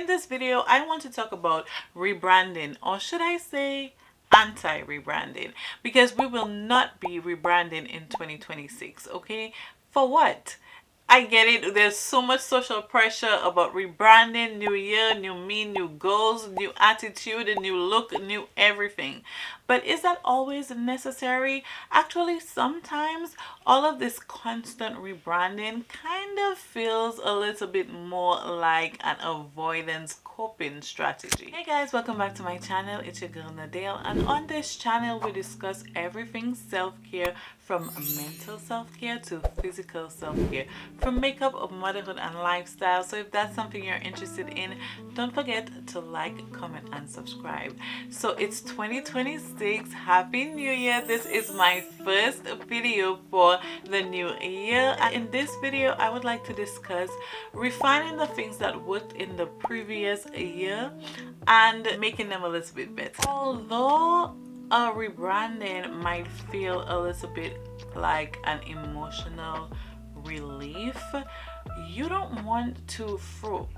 in this video, I want to talk about rebranding, or should I say anti-rebranding, because we will not be rebranding in 2026. Okay, for what? I get it. There's so much social pressure about rebranding, new year, new me, new goals, new attitude, a new look, new everything. But is that always necessary? Actually, sometimes all of this constant rebranding kind of feels a little bit more like an avoidance coping strategy. Hey guys, welcome back to my channel. It's your girl Nadz, and on this channel we discuss everything self-care, from mental self-care to physical self-care, from makeup of motherhood and lifestyle. So if that's something you're interested in, don't forget to like, comment and subscribe. So it's 2026. Happy New Year. This is my first video for the new year, and in this video I would like to discuss refining the things that worked in the previous year and making them a little bit better. Although a rebranding might feel a little bit like an emotional relief, you don't want to throw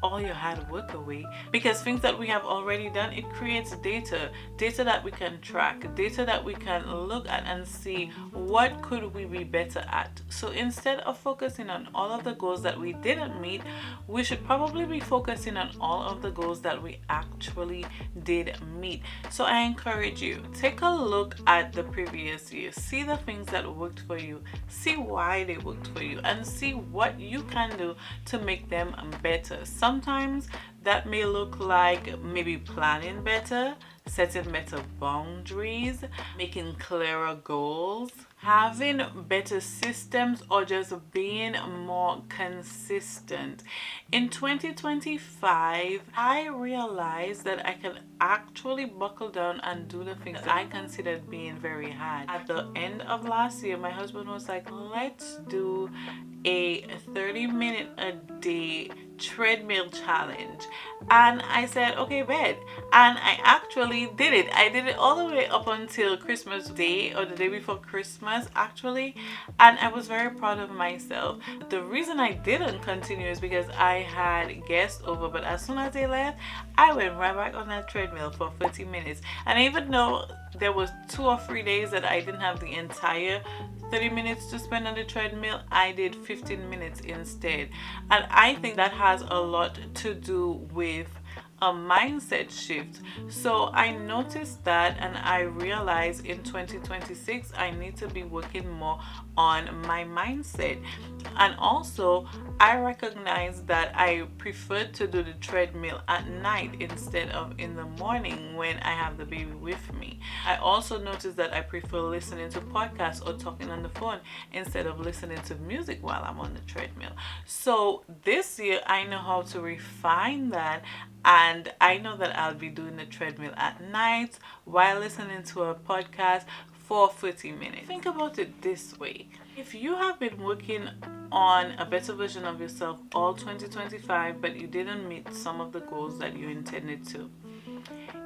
all your hard work away, because things that we have already done, it creates data that we can track, data that we can look at and see what could we be better at. So instead of focusing on all of the goals that we didn't meet, we should probably be focusing on all of the goals that we actually did meet. So I encourage you, take a look at the previous year, see the things that worked for you, see why they worked for you, and see what you can do to make them better. Sometimes that may look like maybe planning better, setting better boundaries, making clearer goals, having better systems, or just being more consistent. In 2025, I realized that I can actually buckle down and do the things I considered being very hard. At the end of last year, my husband was like, let's do a 30-minute a day treadmill challenge, and I said okay, bet. And I actually did it. I did it all the way up until Christmas Day, or the day before Christmas actually, and I was very proud of myself. The reason I didn't continue is because I had guests over, but as soon as they left, I went right back on that treadmill for 30 minutes. And even though there was 2 or 3 days that I didn't have the entire 30 minutes to spend on the treadmill, I did 15 minutes instead. And I think that has a lot to do with a mindset shift. So I noticed that, and I realized in 2026 I need to be working more on my mindset. And also I recognize that I prefer to do the treadmill at night instead of in the morning when I have the baby with me. I also noticed that I prefer listening to podcasts or talking on the phone instead of listening to music while I'm on the treadmill. So this year I know how to refine that, and I know that I'll be doing the treadmill at night while listening to a podcast for 30 minutes. Think about it this way. If you have been working on a better version of yourself all 2025, but you didn't meet some of the goals that you intended to,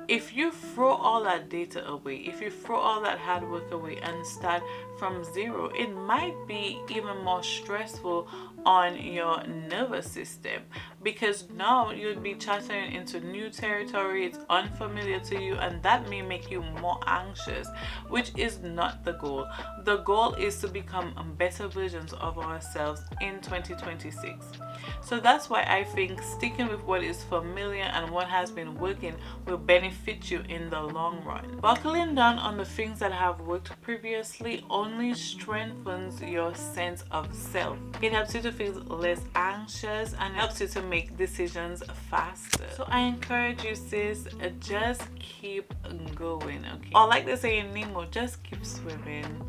if you throw all that data away, if you throw all that hard work away and start from zero, it might be even more stressful on your nervous system, because now you'll be chartering into new territory. It's unfamiliar to you, and that may make you more anxious, which is not the goal. The goal is to become better versions of ourselves in 2026. So that's why I think sticking with what is familiar and what has been working will benefit you in the long run. Buckling down on the things that have worked previously only strengthens your sense of self. It helps you to feel less anxious and helps you to make decisions faster. So I encourage you, sis, just keep going, okay? Or like they say in Nemo, just keep swimming.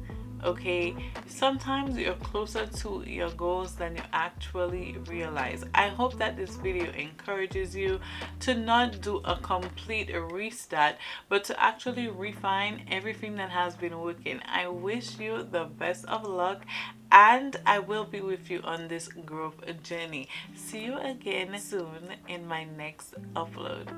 Okay, sometimes you're closer to your goals than you actually realize. I hope that this video encourages you to not do a complete restart, but to actually refine everything that has been working. I wish you the best of luck, and I will be with you on this growth journey. See you again soon in my next upload.